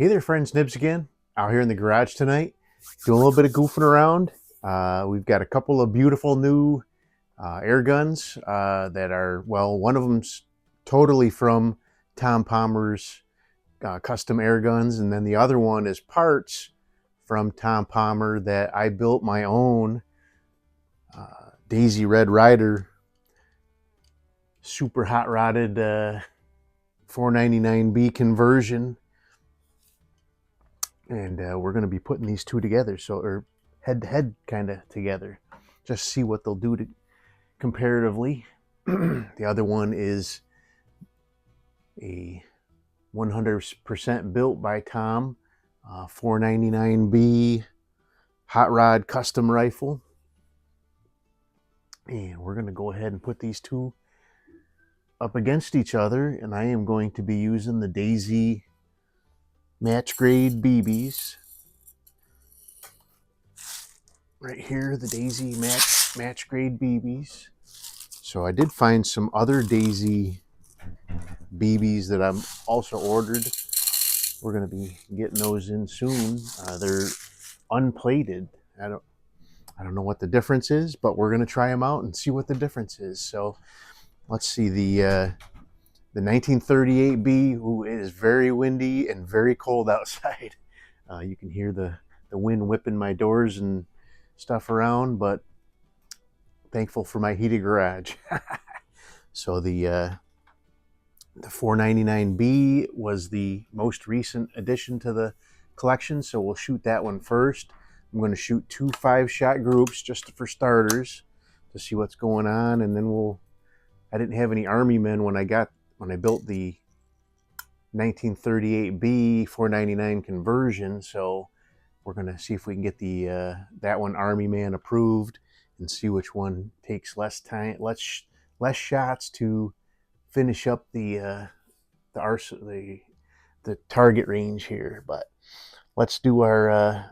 Hey there, friends. Nibs again. Out here in the garage tonight, doing a little bit of goofing around. We've got a couple of beautiful new air guns that are, well, one of them's totally from Tom Palmer's custom air guns, and then the other one is parts from Tom Palmer that I built my own Daisy Red Ryder super hot rodded 499B conversion. And we're going to be putting these two together, or head to head kind of together, just see what they'll do comparatively. The other one is a 100% built by Tom 499B hot rod custom rifle, and we're going to go ahead and put these two up against each other, and I am going to be using the Daisy match grade BBs right here, the Daisy match grade BBs. So I did find some other Daisy BBs that I'm also ordered. We're going to be getting those in soon. They're unplated. I don't know what the difference is, but we're going to try them out and see what the difference is. So let's see, the 1938B, who is very windy and very cold outside. You can hear the wind whipping my doors and stuff around, but thankful for my heated garage. So the 499B was the most recent addition to the collection, so we'll shoot that one first. I'm going to shoot 2 5-shot groups just for starters to see what's going on, and then I didn't have any Army men when I built the 1938B 499 conversion, so we're going to see if we can get that one Army man approved and see which one takes less time, less shots to finish up the target range here. But let's do our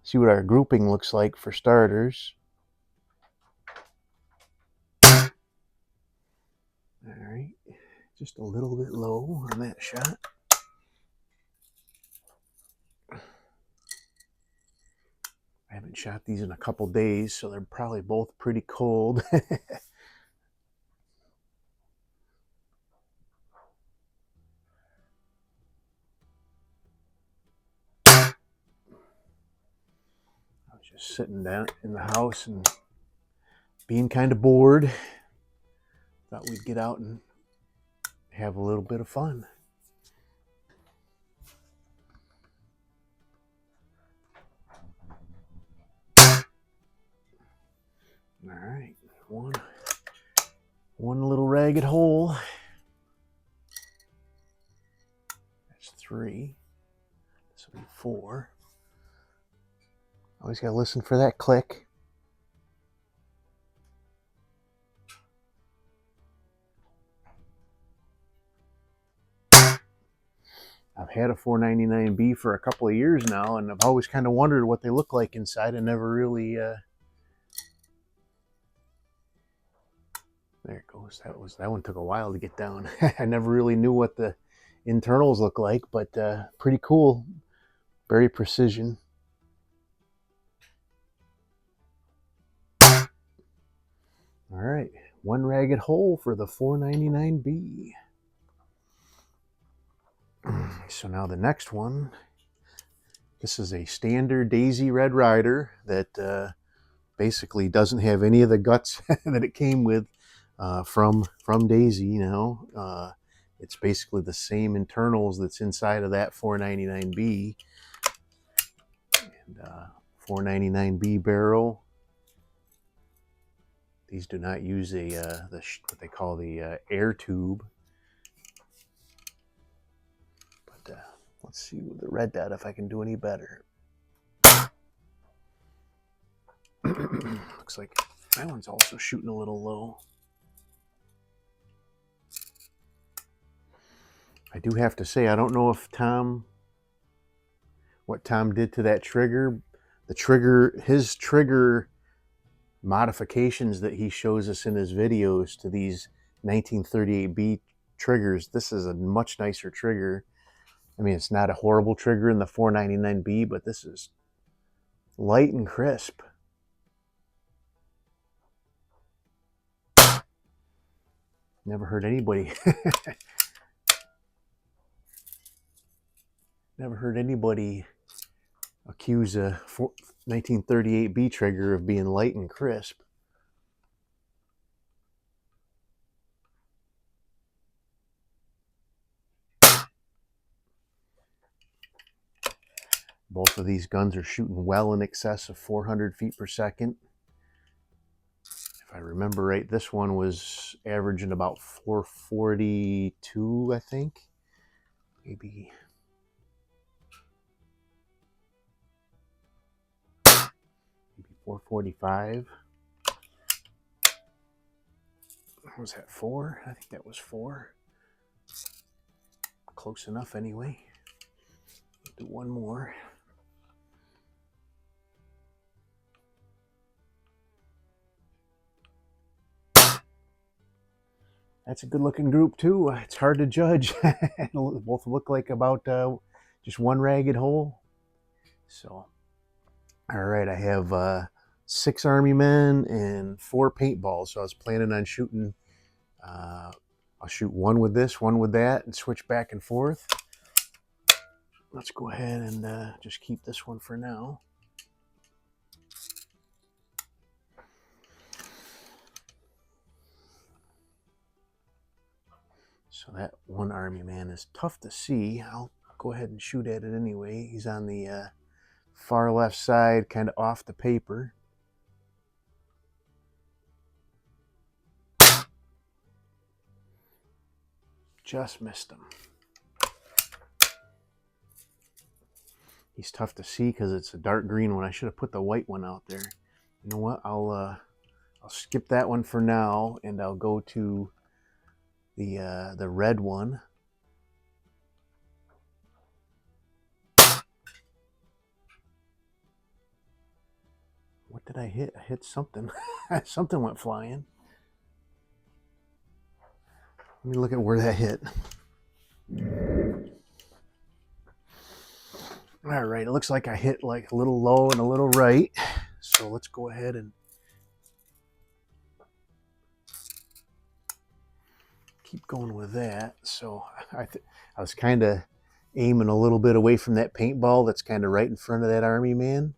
see what our grouping looks like for starters. All right, just a little bit low on that shot. I haven't shot these in a couple days, so they're probably both pretty cold. I was just sitting down in the house and being kind of bored. Thought we'd get out and have a little bit of fun. All right, one little ragged hole. That's 3. This will be 4. Always got to listen for that click. I've had a 499B for a couple of years now, and I've always kind of wondered what they look like inside. I never really there it goes. That one took a while to get down. I never really knew what the internals look like, but pretty cool. Very precision. All right, one ragged hole for the 499B. So now the next one, this is a standard Daisy Red Ryder that basically doesn't have any of the guts that it came with from Daisy. You know, it's basically the same internals that's inside of that 499B. And 499B barrel. These do not use what they call the air tube. But let's see with the red dot if I can do any better. Looks like that one's also shooting a little low. I do have to say, I don't know if what Tom did to that trigger. His trigger modifications that he shows us in his videos to these 1938B triggers. This is a much nicer trigger. I mean, it's not a horrible trigger in the 499B, but this is light and crisp. Never heard anybody never heard anybody accuse a 1938B trigger of being light and crisp. Both of these guns are shooting well in excess of 400 feet per second. If I remember right, this one was averaging about 442, I think. Maybe 445. Was that 4? I think that was 4. Close enough anyway. Do one more. That's a good looking group too. It's hard to judge. Both look like about just one ragged hole. So, all right, I have 6 Army men and 4 paintballs. So I was planning on shooting, I'll shoot one with this, one with that, and switch back and forth. Let's go ahead and just keep this one for now. So that one Army man is tough to see. I'll go ahead and shoot at it anyway. He's on the far left side, kind of off the paper. Just missed him. He's tough to see because it's a dark green one. I should have put the white one out there. You know what? I'll skip that one for now, and I'll go to the red one. What did I hit? I hit something. Something went flying. Let me look at where that hit. All right, it looks like I hit like a little low and a little right. So let's go ahead and keep going with that. So I was kind of aiming a little bit away from that paintball that's kind of right in front of that Army man.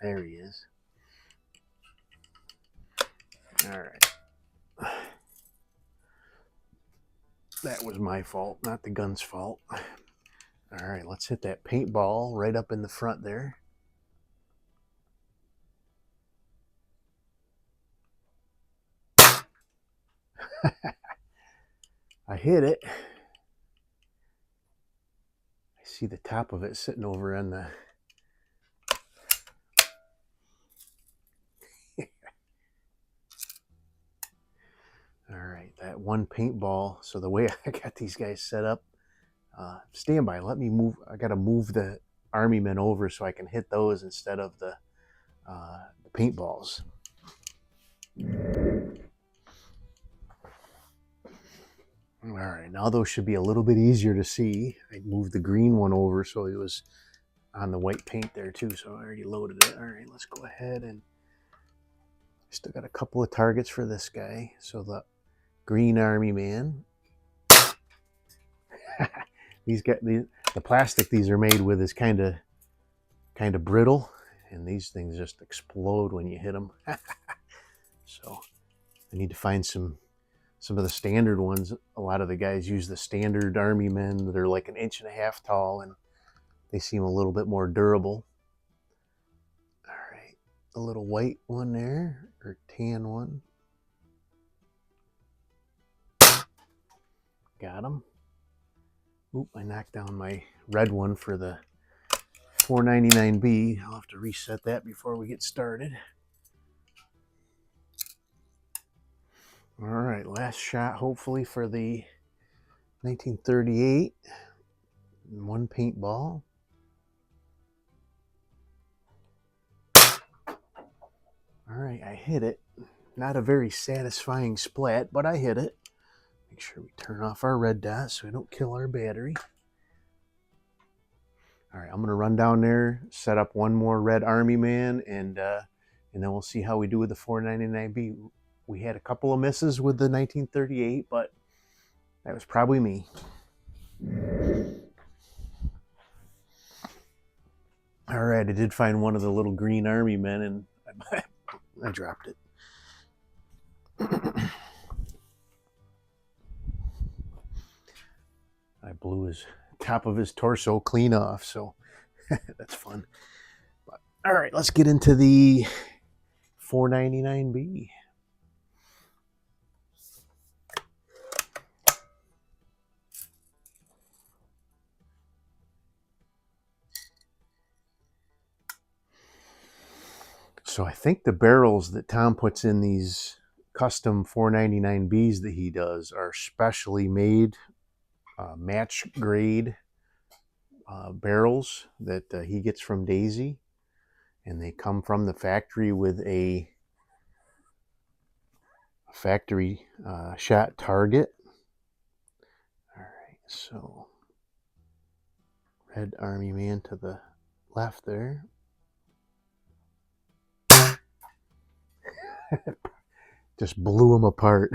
There he is. All right. That was my fault, not the gun's fault. All right, let's hit that paintball right up in the front there. I hit it. I see the top of it sitting over on the... All right, that one paintball. So the way I got these guys set up, stand by, let me move. I got to move the Army men over so I can hit those instead of the paintballs. All right, now those should be a little bit easier to see. I moved the green one over so it was on the white paint there too, so I already loaded it. All right, let's go ahead and still got a couple of targets for this guy. So the green Army man. He's got the plastic these are made with is kind of brittle, and these things just explode when you hit them. So I need to find some of the standard ones. A lot of the guys use the standard Army men that are like 1.5 inches tall, and they seem a little bit more durable. All right, a little white one there, or tan one. Got him. Oop, I knocked down my red one for the 499B. I'll have to reset that before we get started. All right, last shot hopefully for the 1938. One paintball. All right, I hit it. Not a very satisfying splat, but I hit it. I Make sure we turn off our red dot so we don't kill our battery. All right, I'm gonna run down there, set up one more red army man, and then we'll see how we do with the 499B. We had a couple of misses with the 1938, but that was probably me. All right, I did find one of the little green army men, and I dropped it. I blew his top of his torso clean off, so that's fun. But, all right, let's get into the 499B. So I think the barrels that Tom puts in these custom 499Bs that he does are specially made match grade barrels that he gets from Daisy, and they come from the factory with a factory shot target. All right, so red army man to the left there. Just blew him apart.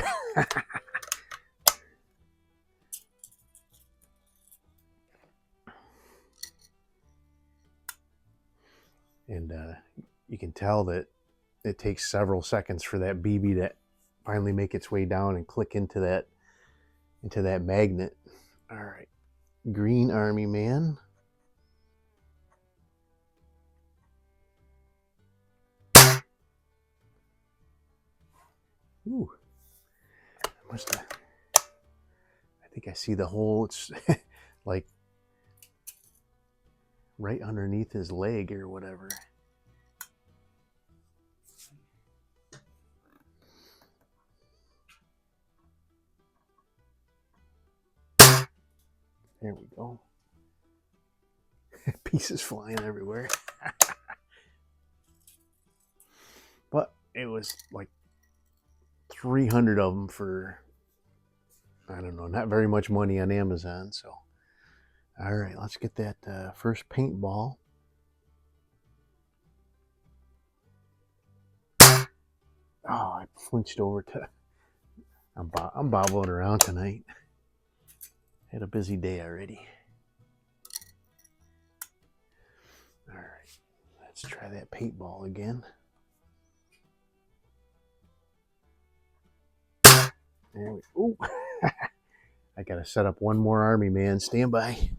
And you can tell that it takes several seconds for that BB to finally make its way down and click into that magnet. All right, green army man. Ooh, I think I see the hole. It's like right underneath his leg or whatever. There we go. Pieces flying everywhere. But it was like 300 of them for, I don't know, not very much money on Amazon. So, all right, let's get that first paintball. Oh, I flinched over to. I'm bobbling around tonight. Had a busy day already. All right, let's try that paintball again. There we go. I gotta set up one more army man. Stand by.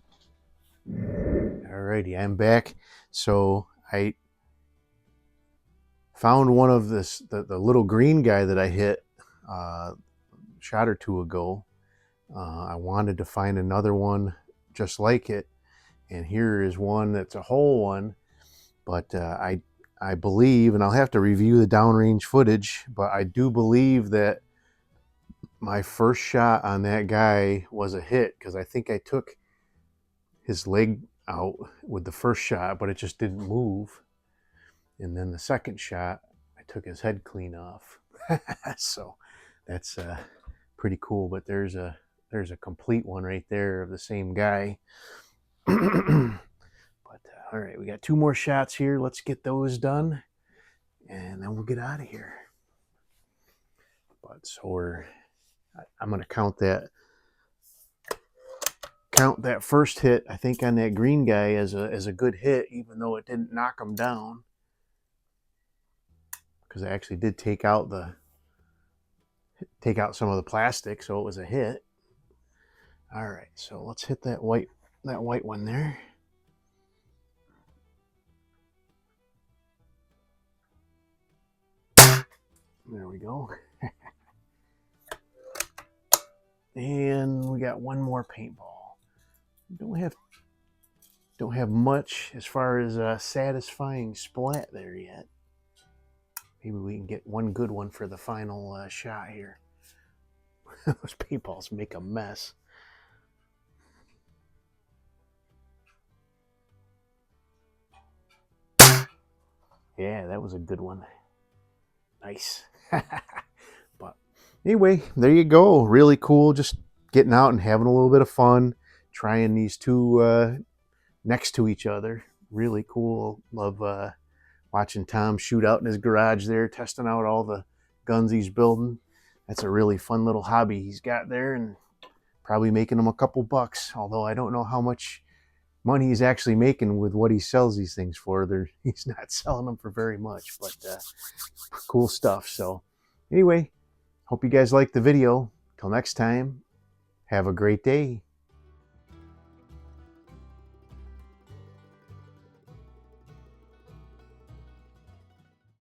Alrighty, I'm back. So I found one of the little green guy that I hit shot or two ago. I wanted to find another one just like it, and here is one that's a whole one. But I believe, and I'll have to review the downrange footage, but I do believe that my first shot on that guy was a hit, because I think I took his leg out with the first shot, but it just didn't move. And then the second shot, I took his head clean off. So that's pretty cool. But there's a complete one right there of the same guy. But all right, we got two more shots here. Let's get those done, and then we'll get out of here. But so I'm going to count that first hit, I think, on that green guy as a good hit, even though it didn't knock him down, because I actually did take out some of the plastic, so it was a hit. All right, so let's hit that white one there. There we go. And we got one more paintball. Don't have much as far as a satisfying splat there yet. Maybe we can get one good one for the final shot here. Those paintballs make a mess. Yeah, that was a good one. Nice. But Anyway, there you go. Really cool. Just getting out and having a little bit of fun, trying these two next to each other. Really cool. Love watching Tom shoot out in his garage there, testing out all the guns he's building. That's a really fun little hobby he's got there, and probably making him a couple bucks. Although I don't know how much money he's actually making with what he sells these things for. He's not selling them for very much, but cool stuff. So anyway, hope you guys liked the video. Till next time, have a great day.